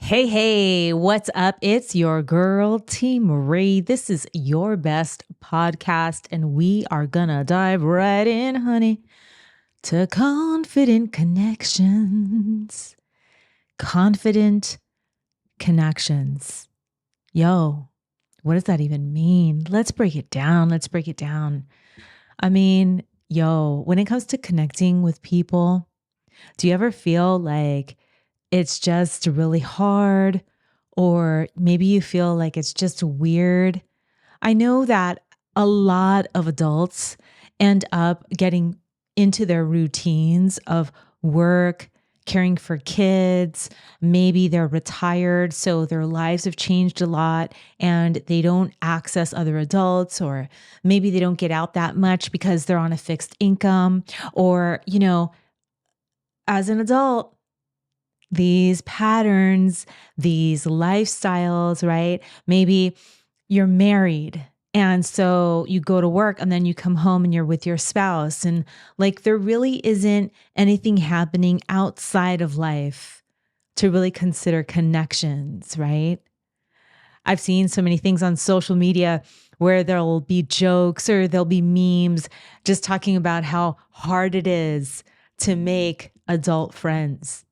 Hey, hey, what's up? It's your girl, Teemaree. This is your best podcast, and we are gonna dive right in, honey, to confident connections. Confident connections. Yo, what does that even mean? Let's break it down. I mean, when it comes to connecting with people, do you ever feel like it's just really hard, or maybe you feel like it's just weird? I know that a lot of adults end up getting into their routines of work, caring for kids. Maybe they're retired, so their lives have changed a lot and they don't access other adults, or maybe they don't get out that much because they're on a fixed income, or, as an adult, these patterns, these lifestyles, right? Maybe you're married. And so you go to work and then you come home and you're with your spouse. And like there really isn't anything happening outside of life to really consider connections, right? I've seen so many things on social media where there'll be jokes or there'll be memes just talking about how hard it is to make adult friends.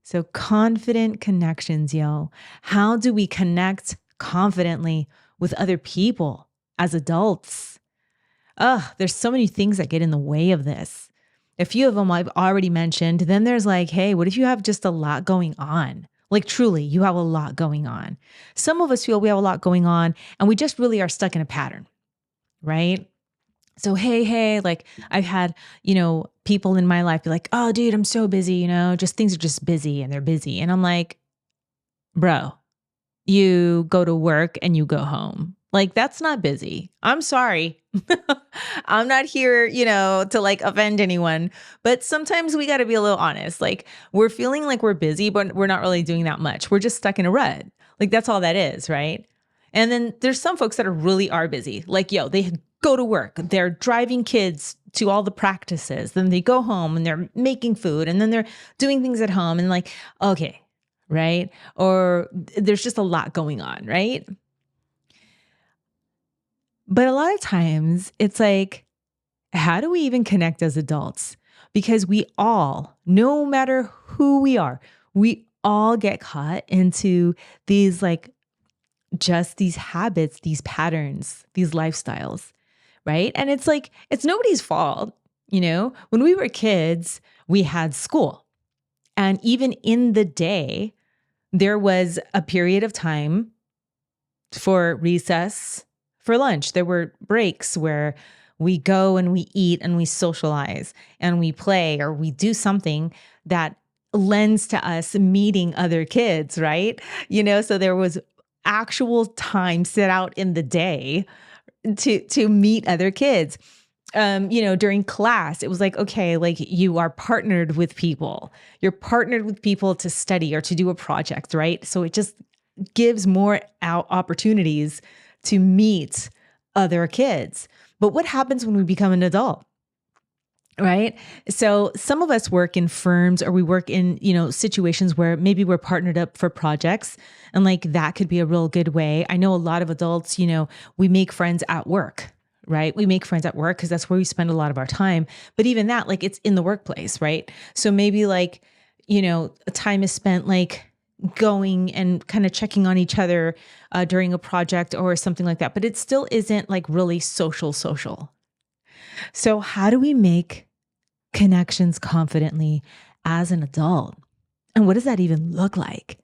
So confident connections, yo. How do we connect confidently with other people as adults? There's so many things that get in the way of this. A few of them I've already mentioned. Then there's like, hey, what if you have just a lot going on? Like truly, you have a lot going on. Some of us feel we have a lot going on and we just really are stuck in a pattern, right? So, hey, like I've had, people in my life be like, oh, dude, I'm so busy, just things are just busy and they're busy. And I'm like, bro, you go to work and you go home. Like, that's not busy. I'm sorry. I'm not here, to like offend anyone. But sometimes we got to be a little honest. Like, we're feeling like we're busy, but we're not really doing that much. We're just stuck in a rut. Like, that's all that is, right? And then there's some folks that really are busy. Like, they go to work, they're driving kids to all the practices, then they go home and they're making food, and then they're doing things at home, and like, okay, right? Or there's just a lot going on, right? But a lot of times it's like, how do we even connect as adults? Because we all, no matter who we all get caught into these like just these habits, these patterns, these lifestyles, right? And it's like, it's nobody's fault. When we were kids, we had school. And even in the day, there was a period of time for recess, for lunch. There were breaks where we go and we eat and we socialize and we play or we do something that lends to us meeting other kids, right? So there was actual time set out in the day to meet other kids. During class, it was like, okay, like you are partnered with people. You're partnered with people to study or to do a project, right? So it just gives more opportunities to meet other kids. But what happens when we become an adult? Right. So some of us work in firms, or we work in, situations where maybe we're partnered up for projects, and like that could be a real good way. I know a lot of adults, we make friends at work, right? We make friends at work because that's where we spend a lot of our time. But even that, like it's in the workplace, right? So maybe like, time is spent like going and kind of checking on each other during a project or something like that. But it still isn't like really social. So how do we make connections confidently as an adult? And what does that even look like?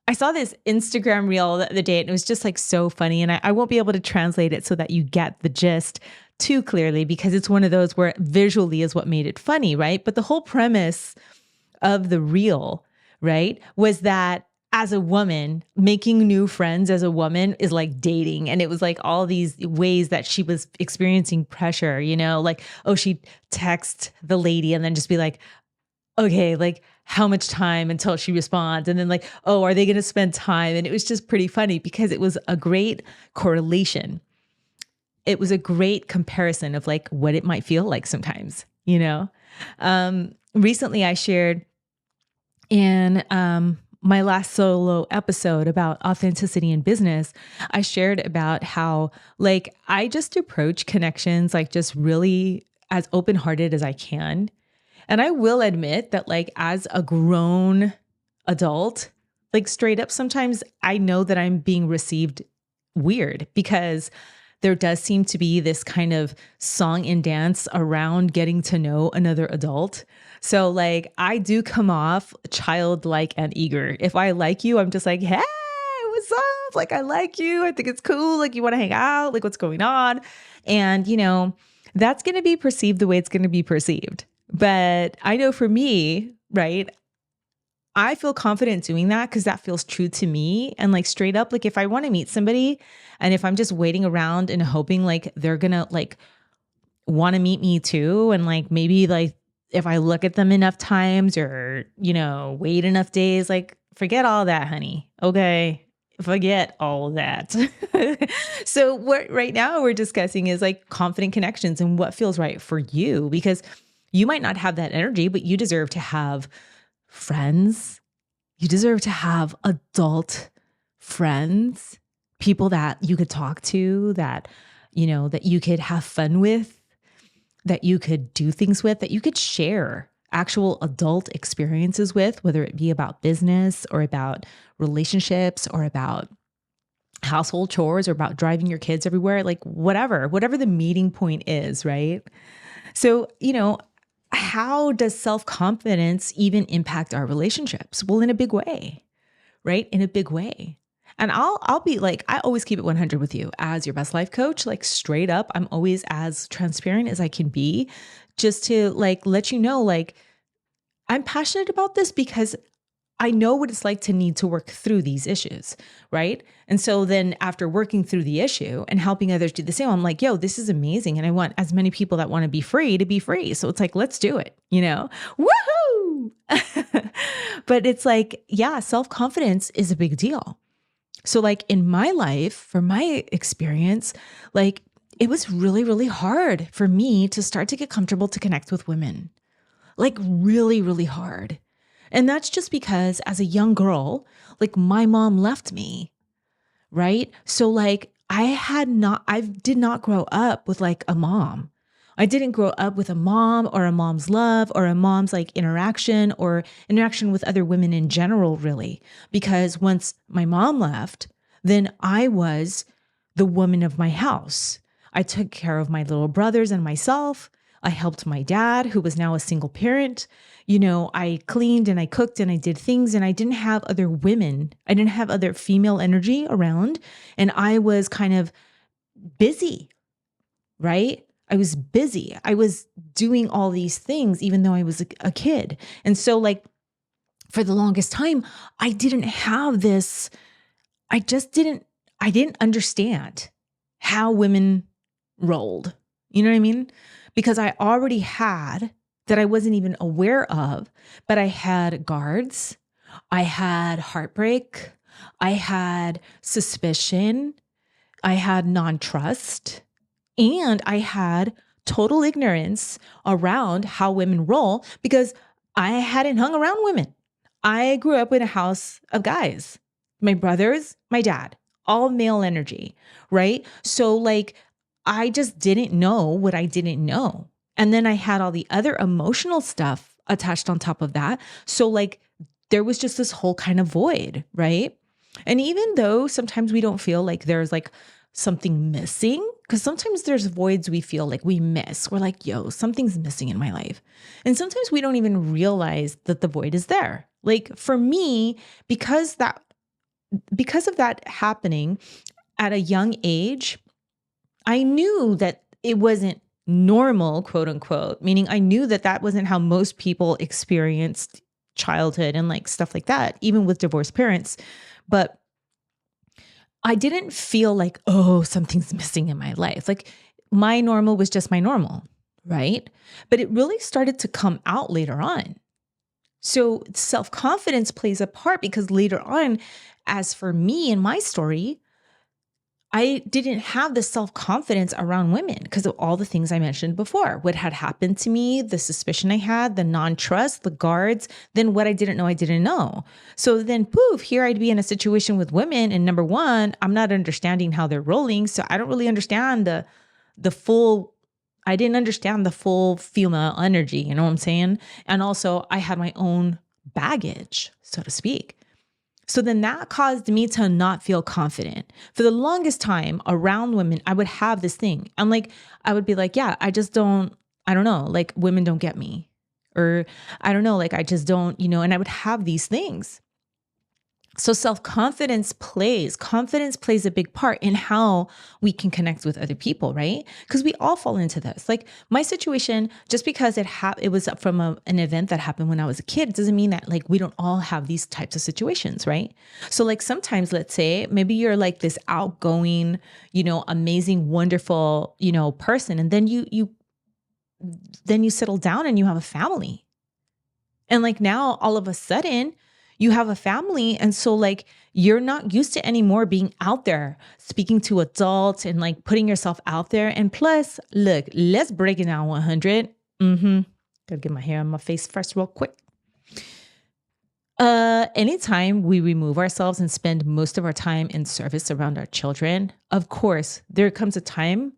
I saw this Instagram reel the other day, and it was just like so funny. And I won't be able to translate it so that you get the gist too clearly, because it's one of those where visually is what made it funny, right? But the whole premise of the reel, right, was that as a woman, making new friends as a woman is like dating. And it was like all these ways that she was experiencing pressure, like, oh, she'd text the lady and then just be like, okay, like how much time until she responds? And then like, oh, are they going to spend time? And it was just pretty funny because it was a great correlation. It was a great comparison of like what it might feel like sometimes, Recently I shared in my last solo episode about authenticity in business, I shared about how like I just approach connections like just really as open-hearted as I can. And I will admit that like as a grown adult, like straight up, sometimes I know that I'm being received weird because there does seem to be this kind of song and dance around getting to know another adult. So like I do come off childlike and eager. If I like you, I'm just like, hey, what's up? Like I like you. I think it's cool. Like you want to hang out. Like what's going on? And that's going to be perceived the way it's going to be perceived. But I know for me, right? I feel confident doing that because that feels true to me. And like straight up, like if I want to meet somebody and if I'm just waiting around and hoping like they're gonna like want to meet me too, and like maybe like if I look at them enough times or, wait enough days, like forget all that, honey. Okay. Forget all that. So what right now we're discussing is like confident connections and what feels right for you, because you might not have that energy, but you deserve to have friends. You deserve to have adult friends, people that you could talk to, that, that you could have fun with, that you could do things with, that you could share actual adult experiences with, whether it be about business or about relationships or about household chores or about driving your kids everywhere, like whatever the meeting point is, right? So, how does self-confidence even impact our relationships? Well, in a big way, right? In a big way. And I'll be like, I always keep it 100 with you as your best life coach, like straight up. I'm always as transparent as I can be, just to like let you know, like I'm passionate about this because I know what it's like to need to work through these issues, right? And so then after working through the issue and helping others do the same, I'm like, yo, this is amazing. And I want as many people that want to be free to be free. So it's like, let's do it, woohoo. But it's like, yeah, self-confidence is a big deal. So like in my life, from my experience, like it was really, really hard for me to start to get comfortable to connect with women, like really, really hard. And that's just because as a young girl, like my mom left me, right? So like I did not grow up with like a mom. I didn't grow up with a mom or a mom's love or a mom's like interaction or interaction with other women in general, really. Because once my mom left, then I was the woman of my house. I took care of my little brothers and myself. I helped my dad, who was now a single parent. I cleaned and I cooked and I did things, and I didn't have other women. I didn't have other female energy around. And I was kind of busy, right? I was busy. I was doing all these things, even though I was a kid. And so like for the longest time, I didn't have this. I didn't understand how women rolled. You know what I mean? Because I already had that I wasn't even aware of, but I had guards, I had heartbreak, I had suspicion, I had non-trust, and I had total ignorance around how women roll because I hadn't hung around women. I grew up in a house of guys, my brothers, my dad, all male energy, right? So like, I just didn't know what I didn't know. And then I had all the other emotional stuff attached on top of that. So like, there was just this whole kind of void, right? And even though sometimes we don't feel like there's like something missing, because sometimes there's voids we feel like we miss. We're like, yo, something's missing in my life. And sometimes we don't even realize that the void is there. Like for me, because of that happening at a young age, I knew that it wasn't normal, quote unquote, meaning I knew that that wasn't how most people experienced childhood and like stuff like that, even with divorced parents. But I didn't feel like, oh, something's missing in my life. Like my normal was just my normal, right? But it really started to come out later on. So self-confidence plays a part because later on, as for me in my story, I didn't have the self-confidence around women because of all the things I mentioned before. What had happened to me, the suspicion I had, the non-trust, the guards, then what I didn't know, I didn't know. So then poof, here I'd be in a situation with women. And number one, I'm not understanding how they're rolling. So I don't really understand the full, I didn't understand the full female energy. You know what I'm saying? And also I had my own baggage, so to speak. So then that caused me to not feel confident. For the longest time around women, I would have this thing. I'm like, I would be like, yeah, I don't know, like women don't get me. Or I don't know, like I just don't, and I would have these things. So confidence plays a big part in how we can connect with other people, right? Because we all fall into this. Like my situation, just because it was from an event that happened when I was a kid, doesn't mean that like we don't all have these types of situations, right? So like sometimes, let's say maybe you're like this outgoing, amazing, wonderful, person, and then you settle down and you have a family. And like now all of a sudden you have a family. And so like you're not used to anymore being out there speaking to adults and like putting yourself out there. And plus, look, let's break it down 100. Gotta get my hair on my face first real quick. Anytime we remove ourselves and spend most of our time in service around our children, of course, there comes a time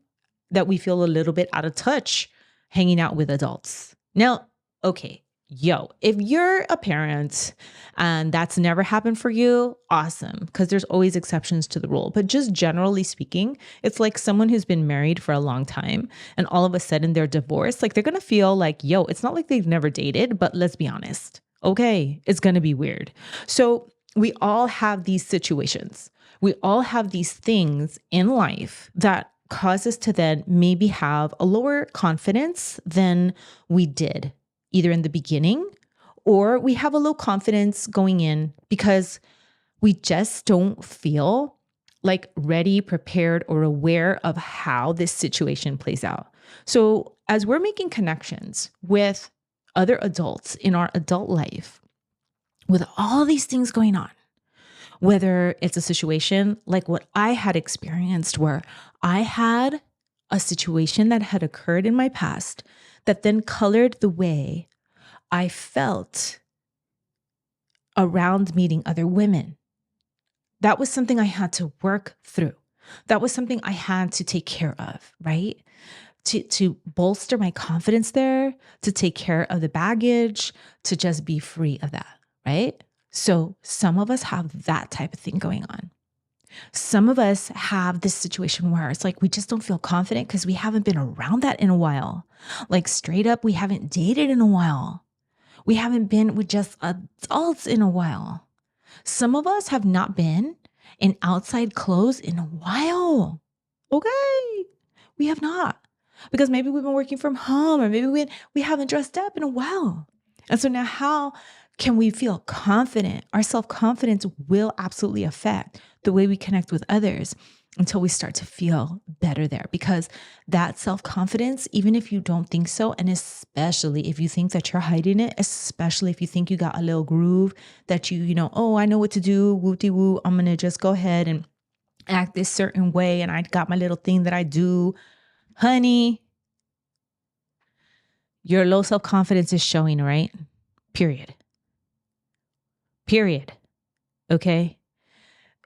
that we feel a little bit out of touch hanging out with adults. Now, okay, if you're a parent and that's never happened for you, awesome, because there's always exceptions to the rule. But just generally speaking, it's like someone who's been married for a long time and all of a sudden they're divorced. Like they're going to feel like, it's not like they've never dated, but let's be honest. Okay, it's going to be weird. So we all have these situations. We all have these things in life that cause us to then maybe have a lower confidence than we did either in the beginning, or we have a low confidence going in because we just don't feel like ready, prepared, or aware of how this situation plays out. So as we're making connections with other adults in our adult life, with all these things going on, whether it's a situation like what I had experienced where I had a situation that had occurred in my past that then colored the way I felt around meeting other women. That was something I had to work through. That was something I had to take care of, right? To bolster my confidence there, to take care of the baggage, to just be free of that, right? So some of us have that type of thing going on. Some of us have this situation where it's like we just don't feel confident because we haven't been around that in a while. Like straight up, we haven't dated in a while. We haven't been with just adults in a while. Some of us have not been in outside clothes in a while. Okay, we have not. Because maybe we've been working from home or maybe we haven't dressed up in a while. And so now how can we feel confident? Our self-confidence will absolutely affect the way we connect with others until we start to feel better there. Because that self-confidence, even if you don't think so, and especially if you think that you're hiding it, especially if you think you got a little groove that I know what to do, woo-de-woo, I'm going to just go ahead and act this certain way and I got my little thing that I do. Honey, your low self-confidence is showing, right? Period. Okay?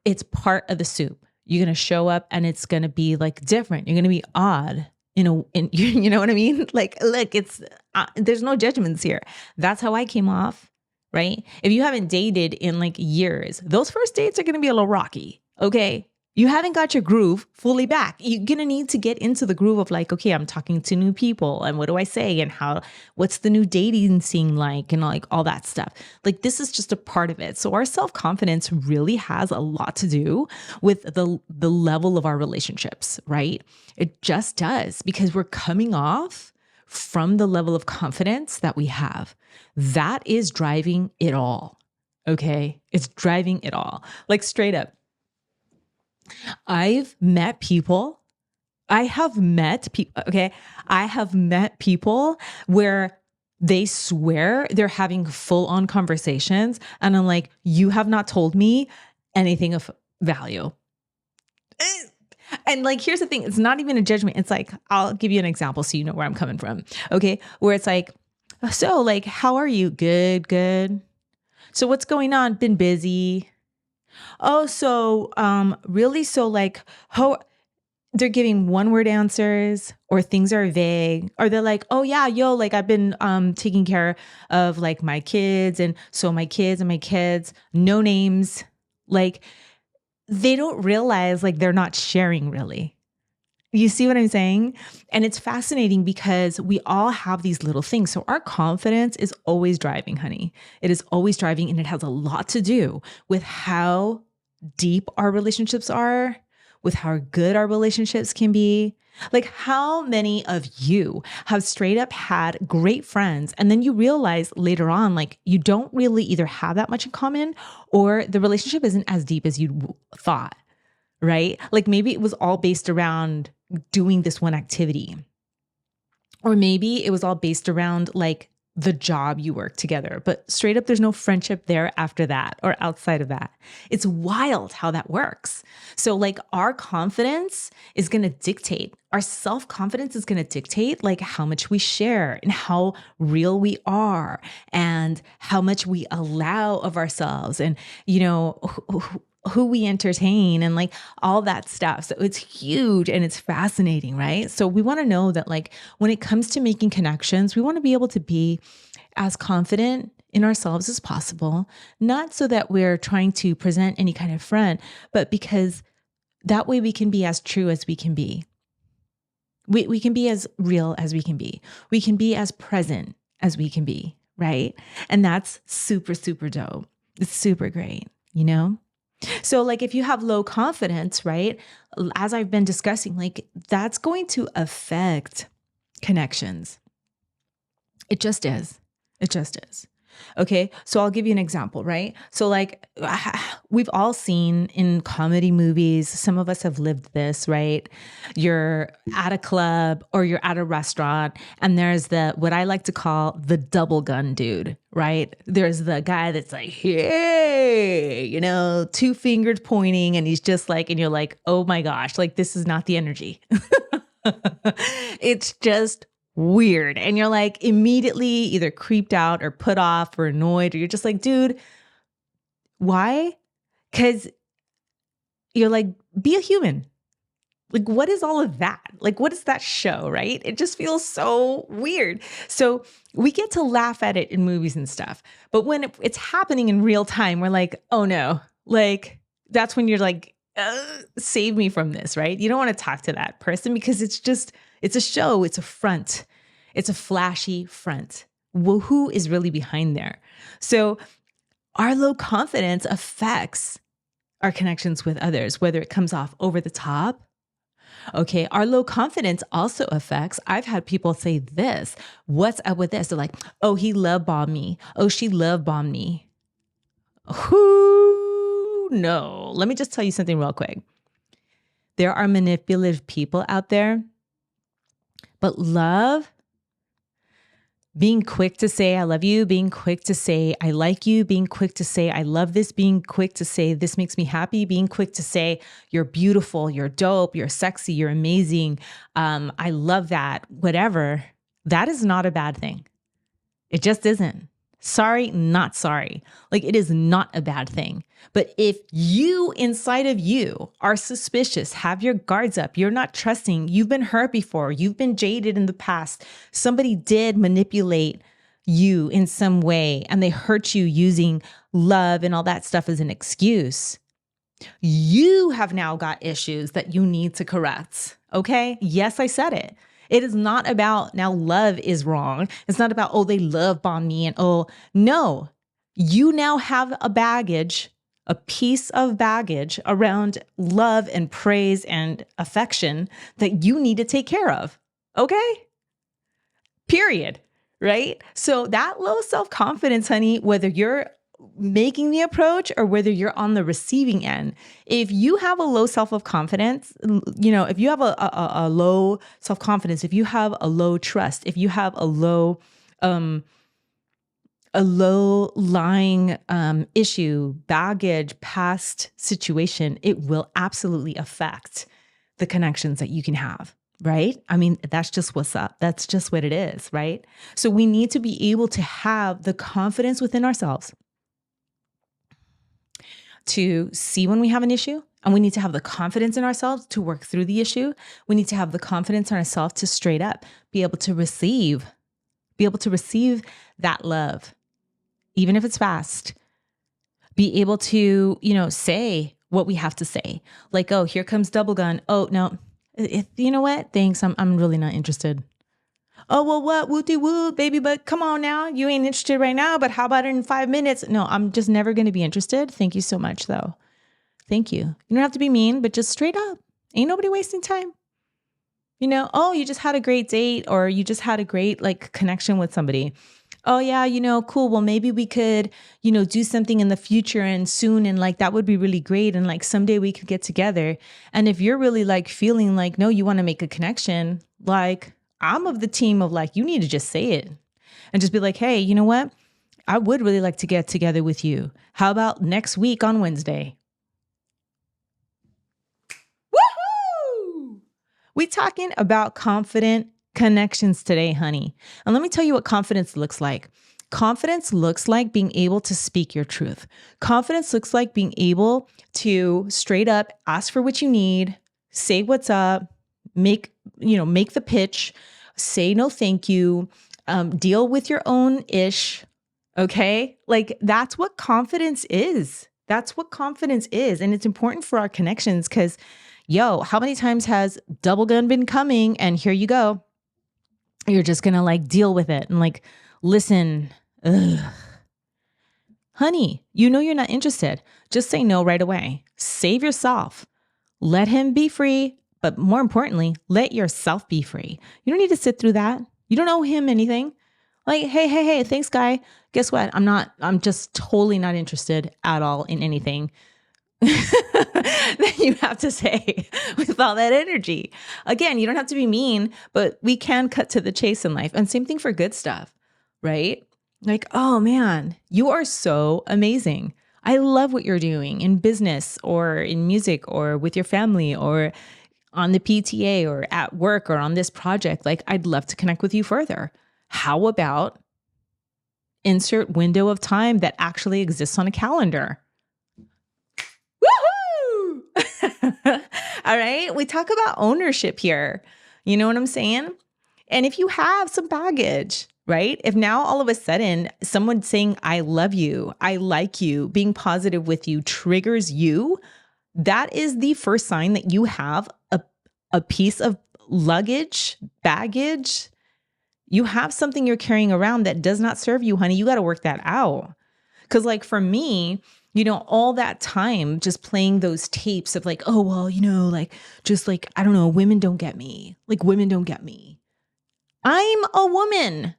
It's part of the soup. You're going to show up and it's going to be like different. You're going to be odd you know what I mean? Like, look, there's no judgments here. That's how I came off, right? If you haven't dated in like years, those first dates are going to be a little rocky. Okay. You haven't got your groove fully back. You're going to need to get into the groove of like, okay, I'm talking to new people and what do I say and what's the new dating scene like and like all that stuff. Like this is just a part of it. So our self-confidence really has a lot to do with the level of our relationships, right? It just does because we're coming off from the level of confidence that we have. That is driving it all. Okay. It's driving it all. Like straight up. I have met people, okay? I have met people where they swear they're having full on conversations. And I'm like, you have not told me anything of value. And like, here's the thing. It's not even a judgment. It's like, I'll give you an example so you know where I'm coming from. Okay. Where it's like, so like, how are you? Good, good. So what's going on? Been busy. Oh, so really? So like, how they're giving one word answers or things are vague, or they're like, oh yeah, yo, like I've been taking care of like my kids, and so my kids and my kids, no names. Like they don't realize like they're not sharing really. You see what I'm saying? And it's fascinating because we all have these little things. So our confidence is always driving, honey. It is always driving, and it has a lot to do with how deep our relationships are, with how good our relationships can be. Like, how many of you have straight up had great friends, and then you realize later on, like, you don't really either have that much in common, or the relationship isn't as deep as you thought, right? Like, maybe it was all based around doing this one activity, or maybe it was all based around like the job you work together, but straight up, there's no friendship there after that or outside of that. It's wild how that works. So like our confidence is going to dictate, our self-confidence is going to dictate like how much we share and how real we are and how much we allow of ourselves, and, you know, who we entertain and like all that stuff. So it's huge and it's fascinating, right? So we want to know that like when it comes to making connections, we want to be able to be as confident in ourselves as possible, not so that we're trying to present any kind of front, but because that way we can be as true as we can be. We can be as real as we can be. We can be as present as we can be, right? And that's super, super dope. It's super great, you know? So like if you have low confidence, right? As I've been discussing, like that's going to affect connections. It just is. It just is. Okay. So I'll give you an example, right? So like we've all seen in comedy movies, some of us have lived this, right? You're at a club or you're at a restaurant, and there's what I like to call the double gun dude, right? There's the guy that's like, hey, you know, two fingers pointing, and he's just like, and you're like, oh my gosh, like this is not the energy. It's just weird. And you're like immediately either creeped out or put off or annoyed, or you're just like, dude, why? Because you're like, be a human. Like, what is all of that? Like, what is that show, right? It just feels so weird. So we get to laugh at it in movies and stuff. But when it's happening in real time, we're like, oh no, like, that's when you're like, save me from this, right? You don't want to talk to that person because it's a show, it's a front, it's a flashy front. Well, who is really behind there? So our low confidence affects our connections with others, whether it comes off over the top. Okay. Our low confidence also affects, I've had people say this, what's up with this? They're like, oh, he love bombed me. Oh, she love bombed me. Who? No. Let me just tell you something real quick. There are manipulative people out there, but love, being quick to say, I love you, being quick to say, I like you, being quick to say, I love this, being quick to say, this makes me happy, being quick to say, you're beautiful, you're dope, you're sexy, you're amazing. I love that, whatever. That is not a bad thing. It just isn't. Sorry, not sorry. Like it is not a bad thing. But if you inside of you are suspicious, have your guards up, you're not trusting, you've been hurt before, you've been jaded in the past, somebody did manipulate you in some way and they hurt you using love and all that stuff as an excuse, you have now got issues that you need to correct. Okay? Yes, I said it. It is not about now love is wrong. It's not about, oh, they love bomb me and oh, no. You now have a baggage, a piece of baggage around love and praise and affection that you need to take care of. Okay? Period. Right? So that low self-confidence, honey, whether you're making the approach or whether you're on the receiving end, if you have a low confidence, you know, if you have a low self-confidence, if you have a low trust, if you have a low lying issue, baggage, past situation, it will absolutely affect the connections that you can have, right? I mean, that's just what's up. That's just what it is, right? So we need to be able to have the confidence within ourselves to see when we have an issue, and we need to have the confidence in ourselves to work through the issue. We need to have the confidence in ourselves to straight up be able to receive that love, even if it's fast. Be able to, say what we have to say. Like, oh, here comes double gun. Oh, no, you know what? Thanks. I'm really not interested. Oh, well, what? Wooty woo, baby, but come on now. You ain't interested right now, but how about in 5 minutes? No, I'm just never going to be interested. Thank you so much, though. Thank you. You don't have to be mean, but just straight up. Ain't nobody wasting time. Oh, you just had a great date, or you just had a great connection with somebody. Oh yeah, cool. Well, maybe we could, do something in the future and soon. And that would be really great. And someday we could get together. And if you're really feeling no, you want to make a connection, I'm of the team of you need to just say it and just be like, hey, you know what? I would really like to get together with you. How about next week on Wednesday? Woohoo! We talking about confident connections today, honey. And let me tell you what confidence looks like. Confidence looks like being able to speak your truth. Confidence looks like being able to straight up ask for what you need, say what's up, make the pitch, say no thank you, deal with your own ish. Okay? That's what confidence is. That's what confidence is. And it's important for our connections because, how many times has double gun been coming and here you go? You're just going to deal with it and listen. Ugh. Honey, you're not interested. Just say no right away. Save yourself. Let him be free. But more importantly, let yourself be free. You don't need to sit through that. You don't owe him anything. Hey, thanks, guy. Guess what? I'm just totally not interested at all in anything that you have to say with all that energy. Again, you don't have to be mean, but we can cut to the chase in life. And same thing for good stuff, right? Oh man, you are so amazing. I love what you're doing in business or in music or with your family or on the PTA or at work or on this project. I'd love to connect with you further. How about insert window of time that actually exists on a calendar? Woohoo! All right. We talk about ownership here. You know what I'm saying? And if you have some baggage, right? If now all of a sudden someone saying, I love you, I like you, being positive with you triggers you, that is the first sign that you have a piece of luggage, baggage. You have something you're carrying around that does not serve you, honey. You got to work that out. Because for me, all that time just playing those tapes of oh, well, I don't know, women don't get me. Women don't get me. I'm a woman.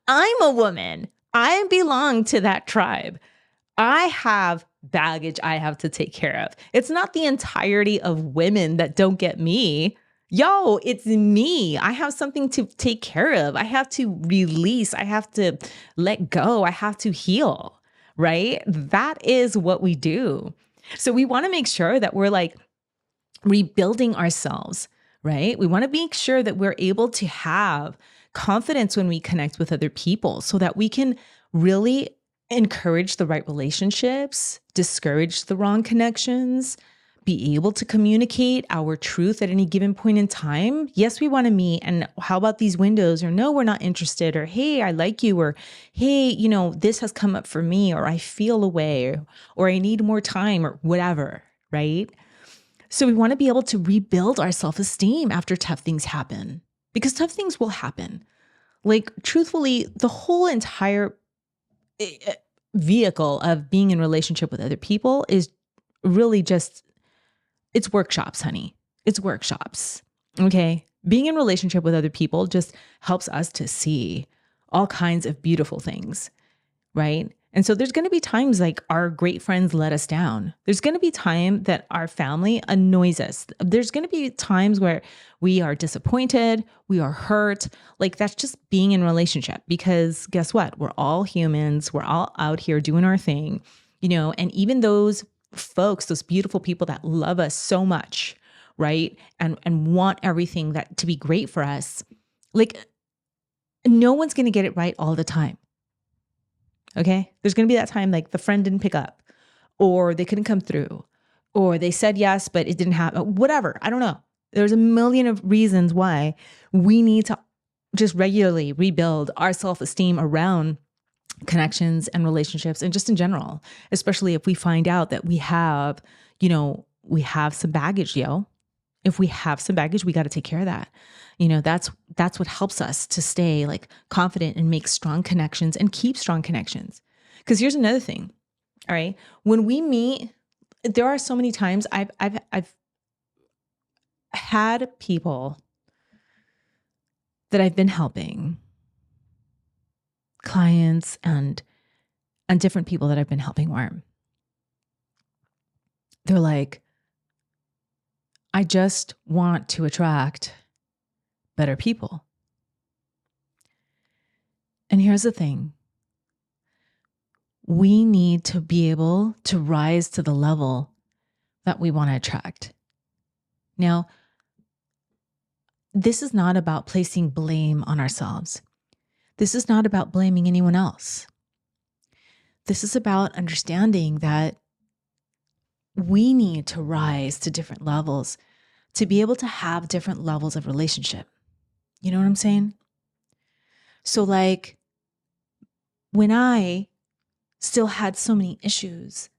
I'm a woman. I belong to that tribe. I have baggage I have to take care of. It's not the entirety of women that don't get me. It's me. I have something to take care of. I have to release. I have to let go. I have to heal, right? That is what we do. So we want to make sure that we're rebuilding ourselves, right? We want to make sure that we're able to have confidence when we connect with other people so that we can really encourage the right relationships, discourage the wrong connections, be able to communicate our truth at any given point in time. Yes, we want to meet. And how about these windows? Or no, we're not interested. Or, hey, I like you. Or, hey, this has come up for me. Or I feel away. Or I need more time or whatever, right? So we want to be able to rebuild our self-esteem after tough things happen. Because tough things will happen. Truthfully, the whole entire vehicle of being in relationship with other people is really just, it's workshops, honey. It's workshops. Okay. Being in relationship with other people just helps us to see all kinds of beautiful things. Right. And so there's going to be times our great friends let us down. There's going to be time that our family annoys us. There's going to be times where we are disappointed, we are hurt. That's just being in relationship because guess what? We're all humans. We're all out here doing our thing, and even those folks, those beautiful people that love us so much, right? And want everything that to be great for us. Like, no one's going to get it right all the time. Okay? There's going to be that time like the friend didn't pick up, or they couldn't come through, or they said yes, but it didn't happen. Whatever. I don't know. There's a million of reasons why we need to just regularly rebuild our self-esteem around connections and relationships and just in general, especially if we find out that we have, we have some baggage, If we have some baggage, we got to take care of that. That's what helps us to stay like confident and make strong connections and keep strong connections. Because here's another thing. All right. When we meet, there are so many times I've had people that I've been helping, clients and different people that I've been helping, where they're like, I just want to attract better people. And here's the thing. We need to be able to rise to the level that we want to attract. Now, this is not about placing blame on ourselves. This is not about blaming anyone else. This is about understanding that we need to rise to different levels to be able to have different levels of relationship. You know what I'm saying? So like when I still had so many issues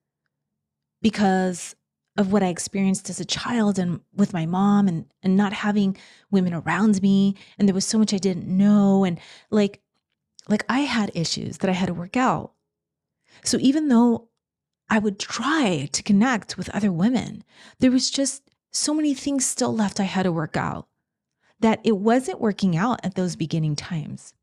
because of what I experienced as a child and with my mom and not having women around me, and there was so much I didn't know, and like I had issues that I had to work out. So even though I would try to connect with other women, there was just so many things still left I had to work out, that it wasn't working out at those beginning times.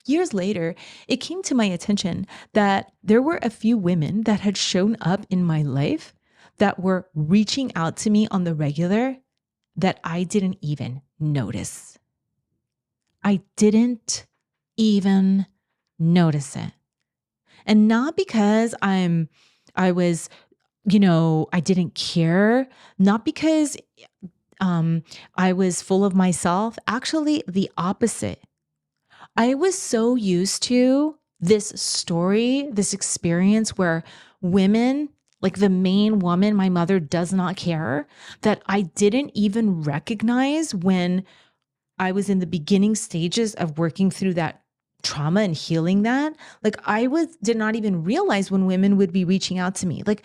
Years later, it came to my attention that there were a few women that had shown up in my life that were reaching out to me on the regular that I didn't even notice. I didn't even notice it. And not because I didn't care, not because I was full of myself. Actually, the opposite. I was so used to this story, this experience where women, like the main woman, my mother does not care, that I didn't even recognize when I was in the beginning stages of working through that trauma and healing that. Like did not even realize when women would be reaching out to me. Like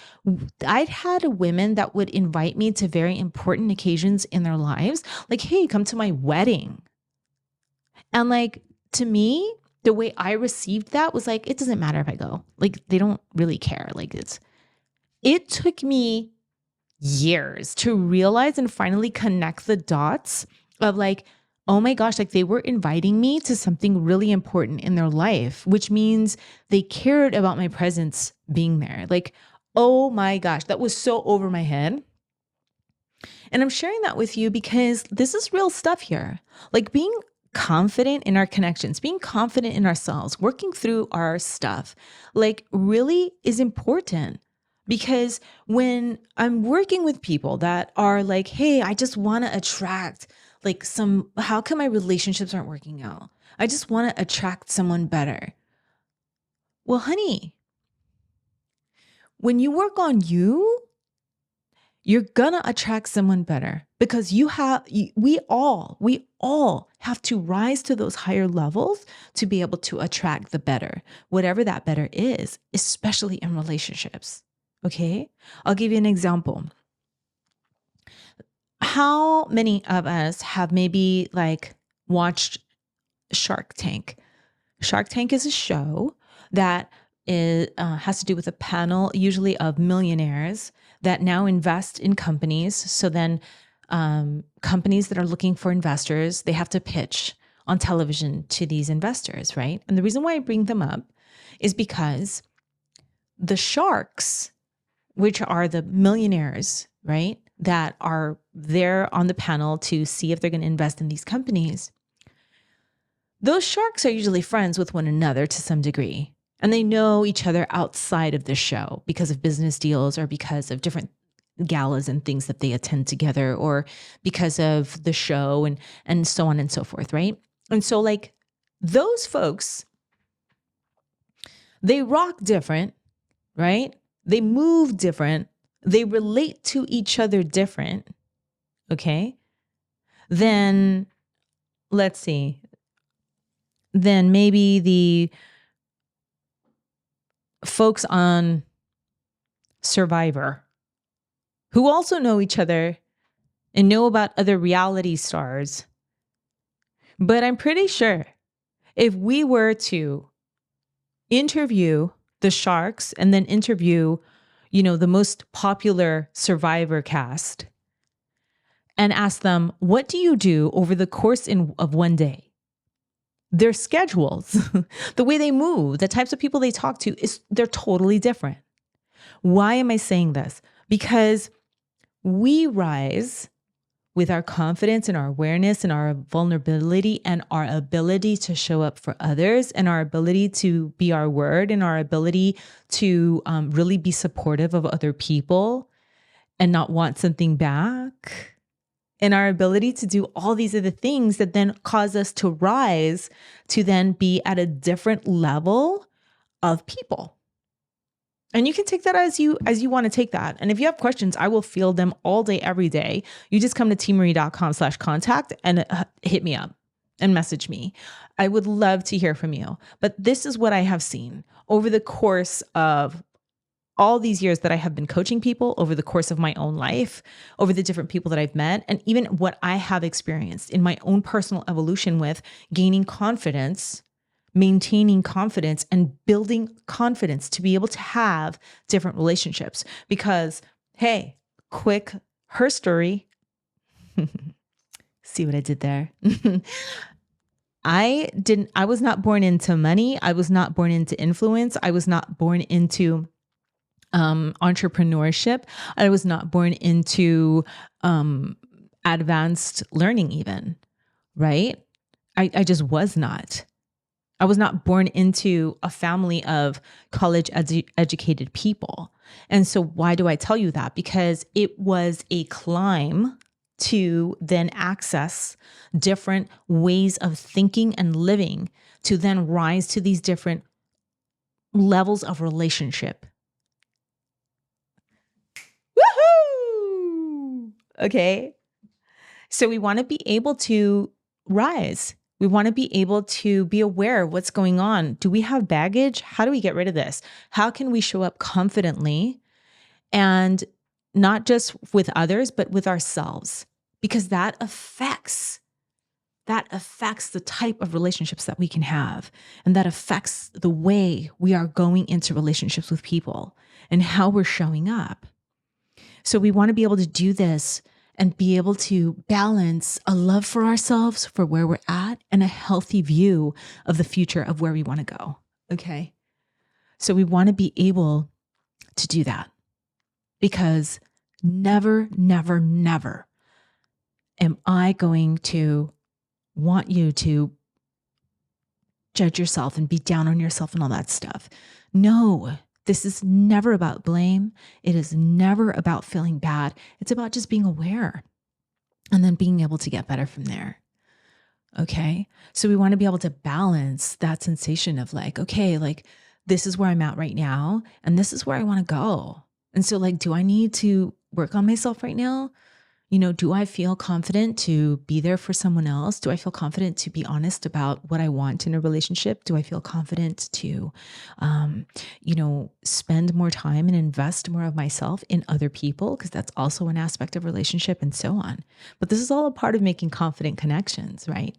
I'd had women that would invite me to very important occasions in their lives. Like, hey, come to my wedding. And like, to me, the way I received that was like, it doesn't matter if I go. Like, they don't really care. Like it took me years to realize and finally connect the dots of like, oh my gosh, like they were inviting me to something really important in their life, which means they cared about my presence being there. Like, oh my gosh, that was so over my head. And I'm sharing that with you because this is real stuff here. Like being confident in our connections, being confident in ourselves, working through our stuff, like really is important. Because when I'm working with people that are like, hey, I just want to attract how come my relationships aren't working out? I just want to attract someone better. Well, honey, when you work on you, you're gonna attract someone better because we all have to rise to those higher levels to be able to attract the better, whatever that better is, especially in relationships. Okay. I'll give you an example. How many of us have maybe watched Shark Tank? Shark Tank is a show that has to do with a panel, usually of millionaires that now invest in companies. So then companies that are looking for investors, they have to pitch on television to these investors, right? And the reason why I bring them up is because the sharks, which are the millionaires, right, that are there on the panel to see if they're going to invest in these companies, those sharks are usually friends with one another to some degree. And they know each other outside of the show because of business deals or because of different galas and things that they attend together or because of the show and so on and so forth, right? And so like those folks, they rock different, right? They move different. They relate to each other different, okay? Then let's see. Then maybe the folks on Survivor who also know each other and know about other reality stars. But I'm pretty sure if we were to interview the sharks and then interview, the most popular Survivor cast and ask them, what do you do over the course of one day? Their schedules, the way they move, the types of people they talk to, they're totally different. Why am I saying this? Because we rise with our confidence and our awareness and our vulnerability and our ability to show up for others and our ability to be our word and our ability to really be supportive of other people and not want something back. And our ability to do all these other things that then cause us to rise to then be at a different level of people. And you can take that as you want to take that. And if you have questions, I will field them all day, every day. You just come to teemaree.com/contact and hit me up and message me. I would love to hear from you. But this is what I have seen over the course of all these years that I have been coaching people, over the course of my own life, over the different people that I've met, and even what I have experienced in my own personal evolution with gaining confidence, maintaining confidence, and building confidence to be able to have different relationships. Because, hey, quick, her story. See what I did there? I was not born into money. I was not born into influence. I was not born into entrepreneurship. I was not born into advanced learning even, right? I just was not. I was not born into a family of college educated people. And so why do I tell you that? Because it was a climb to then access different ways of thinking and living to then rise to these different levels of relationship. Woohoo! Okay. So we want to be able to rise. We want to be able to be aware of what's going on. Do we have baggage? How do we get rid of this? How can we show up confidently and not just with others, but with ourselves? Because that affects the type of relationships that we can have. And that affects the way we are going into relationships with people and how we're showing up. So we want to be able to do this and be able to balance a love for ourselves, for where we're at, and a healthy view of the future of where we want to go. Okay. So we want to be able to do that because never, never, never am I going to want you to judge yourself and be down on yourself and all that stuff. No. This is never about blame. It is never about feeling bad. It's about just being aware and then being able to get better from there. Okay. So we want to be able to balance that sensation of like, okay, like this is where I'm at right now. And this is where I want to go. And so like, do I need to work on myself right now? Do I feel confident to be there for someone else? Do I feel confident to be honest about what I want in a relationship? Do I feel confident to, spend more time and invest more of myself in other people? Because that's also an aspect of relationship and so on. But this is all a part of making confident connections, right?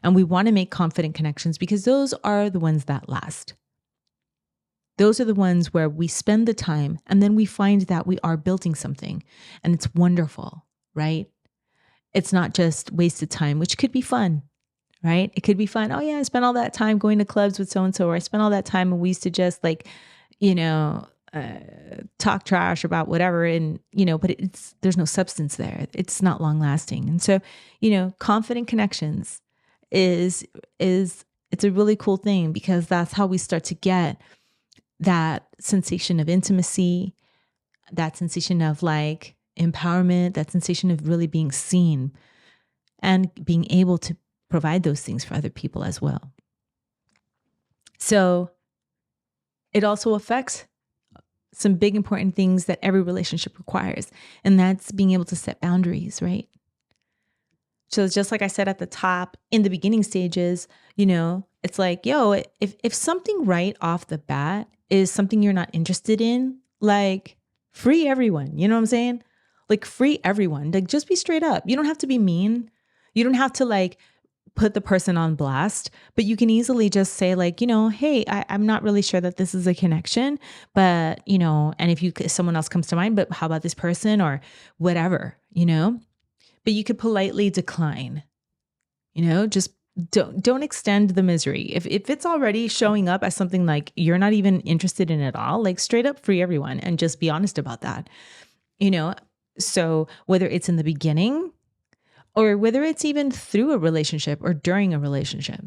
And we want to make confident connections because those are the ones that last. Those are the ones where we spend the time and then we find that we are building something and it's wonderful. Right? It's not just wasted time, which could be fun, right? It could be fun. Oh yeah, I spent all that time going to clubs with so-and-so, or I spent all that time and we used to just like, talk trash about whatever. And, but there's no substance there. It's not long lasting. And so, confident connections it's a really cool thing because that's how we start to get that sensation of intimacy, that sensation of like empowerment, that sensation of really being seen and being able to provide those things for other people as well. So it also affects some big important things that every relationship requires, and that's being able to set boundaries, right? So just like I said at the top, in the beginning stages, it's like, yo, if something right off the bat is something you're not interested in, like free everyone, you know what I'm saying? Like free everyone, like just be straight up. You don't have to be mean. You don't have to like put the person on blast, but you can easily just say like, hey, I'm not really sure that this is a connection, but and if someone else comes to mind, but how about this person or whatever, but you could politely decline, just don't extend the misery. If it's already showing up as something like you're not even interested in at all, like straight up free everyone and just be honest about that, so whether it's in the beginning or whether it's even through a relationship or during a relationship,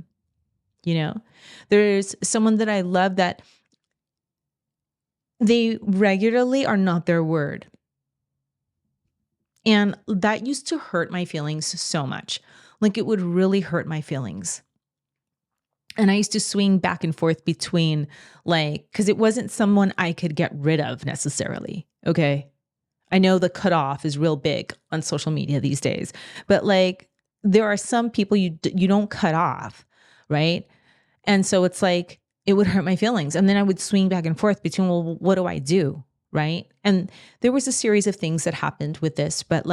there's someone that I love that they regularly are not their word. And that used to hurt my feelings so much. Like it would really hurt my feelings. And I used to swing back and forth between because it wasn't someone I could get rid of necessarily. Okay. I know the cutoff is real big on social media these days, but there are some people you don't cut off, right? And so it's like, it would hurt my feelings. And then I would swing back and forth between, well, what do I do? Right. And there was a series of things that happened with this, but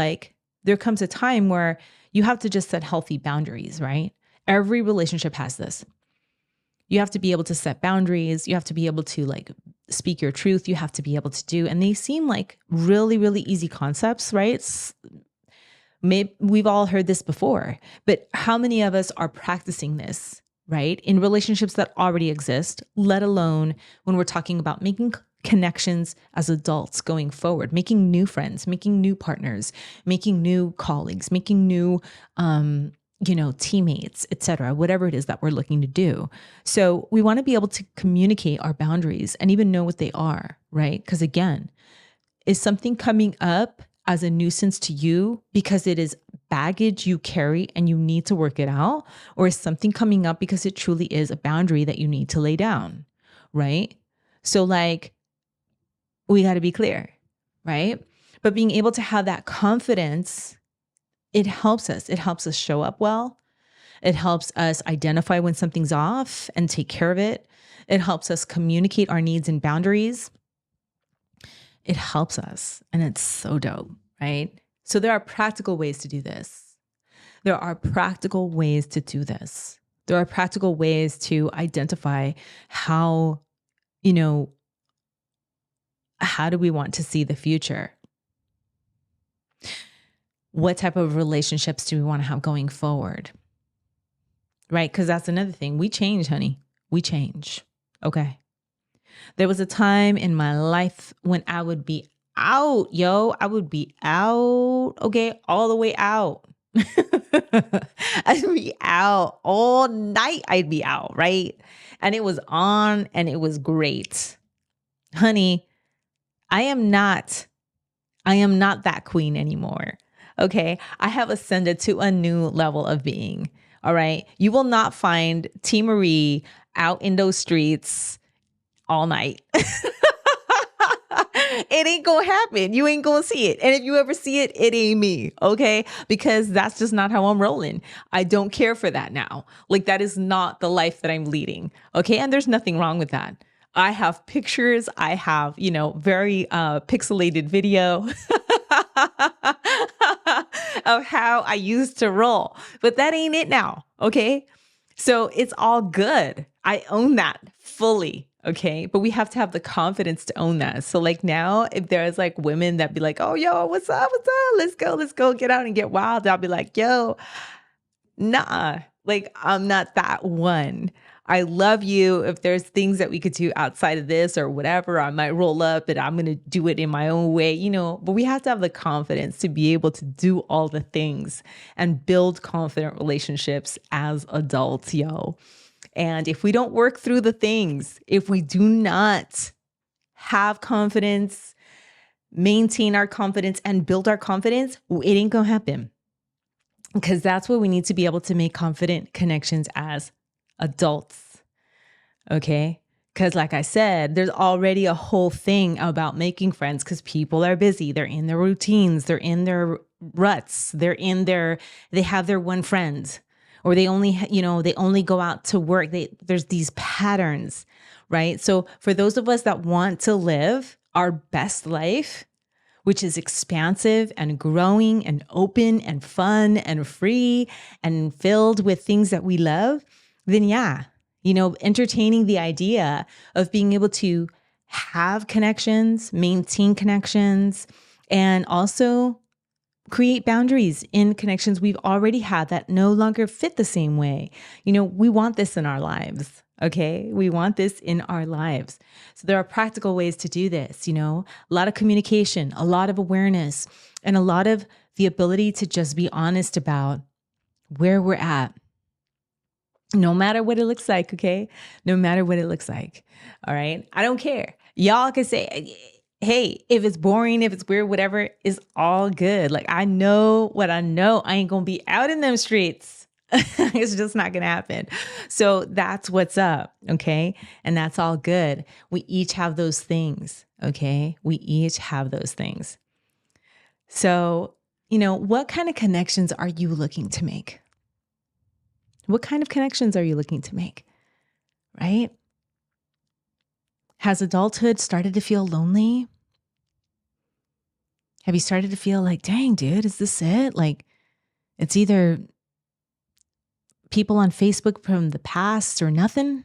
there comes a time where you have to just set healthy boundaries, right? Every relationship has this. You have to be able to set boundaries. You have to be able to speak your truth. You have to be able to do, and they seem like really, really easy concepts, right? Maybe we've all heard this before, but how many of us are practicing this, right? In relationships that already exist, let alone when we're talking about making connections as adults going forward, making new friends, making new partners, making new colleagues, making new, teammates, et cetera, whatever it is that we're looking to do. So we want to be able to communicate our boundaries and even know what they are, right? Because again, is something coming up as a nuisance to you because it is baggage you carry and you need to work it out? Or is something coming up because it truly is a boundary that you need to lay down, right? So we got to be clear, right? But being able to have that confidence, it helps us. It helps us show up well. It helps us identify when something's off and take care of it. It helps us communicate our needs and boundaries. It helps us, and it's so dope, right? So there are practical ways to do this. There are practical ways to do this. There are practical ways to identify how do we want to see the future? What type of relationships do we want to have going forward? Right? Because that's another thing. We change, honey. We change. Okay. There was a time in my life when I would be out, I would be out, okay, all the way out. I'd be out all night. I'd be out, right? And it was on and it was great. Honey, I am not that queen anymore. Okay. I have ascended to a new level of being. All right. You will not find Teemaree out in those streets all night. It ain't gonna happen. You ain't gonna see it. And if you ever see it, it ain't me. Okay. Because that's just not how I'm rolling. I don't care for that now. That is not the life that I'm leading. Okay. And there's nothing wrong with that. I have pictures. I have, very pixelated video of how I used to roll, but that ain't it now. Okay. So it's all good. I own that fully. Okay. But we have to have the confidence to own that. So now if there's women that be like, oh, yo, what's up? What's up? Let's go get out and get wild. I'll be like, yo, nah, I'm not that one. I love you. If there's things that we could do outside of this or whatever, I might roll up and I'm going to do it in my own way, but we have to have the confidence to be able to do all the things and build confident relationships as adults, yo. And if we don't work through the things, if we do not have confidence, maintain our confidence, and build our confidence, it ain't gonna happen. Because that's what we need to be able to make confident connections as adults. Okay? Because like I said, there's already a whole thing about making friends because people are busy. They're in their routines. They're in their ruts. They have their one friend, or they only, they only go out to work. There's these patterns, right? So for those of us that want to live our best life, which is expansive and growing and open and fun and free and filled with things that we love, then yeah, entertaining the idea of being able to have connections, maintain connections, and also create boundaries in connections we've already had that no longer fit the same way. We want this in our lives. Okay. We want this in our lives. So there are practical ways to do this, a lot of communication, a lot of awareness, and a lot of the ability to just be honest about where we're at. No matter what it looks like, okay? No matter what it looks like. All right. I don't care. Y'all can say, hey, if it's boring, if it's weird, whatever, it's all good. Like, I know what I know. I ain't going to be out in them streets. It's just not going to happen. So that's what's up. Okay. And that's all good. We each have those things. Okay. We each have those things. So, what kind of connections are you looking to make? What kind of connections are you looking to make? Right? Has adulthood started to feel lonely? Have you started to feel like, dang, dude, is this it? Like, it's either people on Facebook from the past or nothing?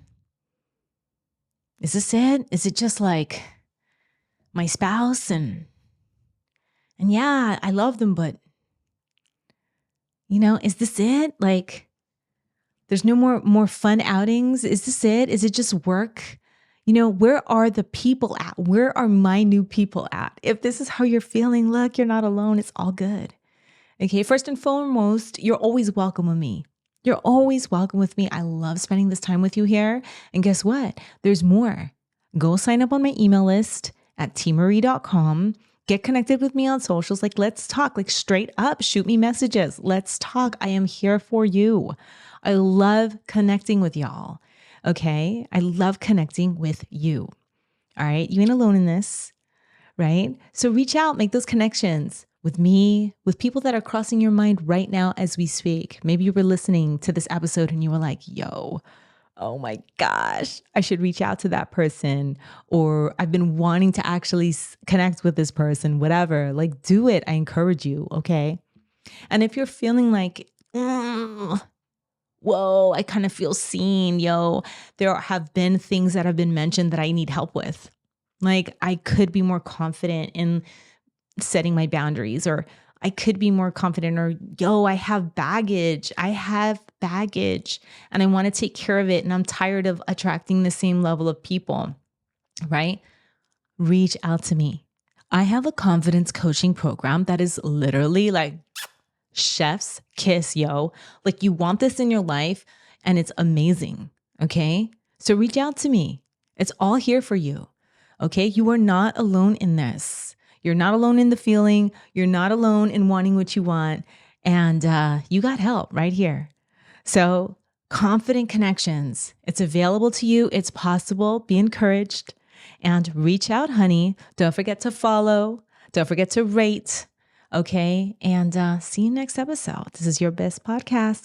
Is this it? Is it just like my spouse and yeah, I love them, but is this it? Like, there's no more fun outings. Is this it? Is it just work? Where are the people at? Where are my new people at? If this is how you're feeling, look, you're not alone. It's all good. Okay. First and foremost, you're always welcome with me. You're always welcome with me. I love spending this time with you here. And guess what? There's more. Go sign up on my email list at teemaree.com. Get connected with me on socials. Like, let's talk, like straight up, shoot me messages. Let's talk. I am here for you. I love connecting with y'all. Okay. I love connecting with you. All right. You ain't alone in this, right? So reach out, make those connections with me, with people that are crossing your mind right now as we speak. Maybe you were listening to this episode and you were like, yo, oh my gosh, I should reach out to that person. Or I've been wanting to actually connect with this person, whatever. Like, do it. I encourage you. Okay. And if you're feeling like, whoa, I kind of feel seen, there have been things that have been mentioned that I need help with. Like, I could be more confident in setting my boundaries, or I could be more confident, or I have baggage. And I want to take care of it. And I'm tired of attracting the same level of people, right? Reach out to me. I have a confidence coaching program that is literally like chef's kiss, Like, you want this in your life and it's amazing. Okay. So reach out to me. It's all here for you. Okay. You are not alone in this. You're not alone in the feeling. You're not alone in wanting what you want. And you got help right here. So confident connections, it's available to you. It's possible. Be encouraged and reach out, honey. Don't forget to follow. Don't forget to rate. Okay. And see you next episode. This is your best podcast.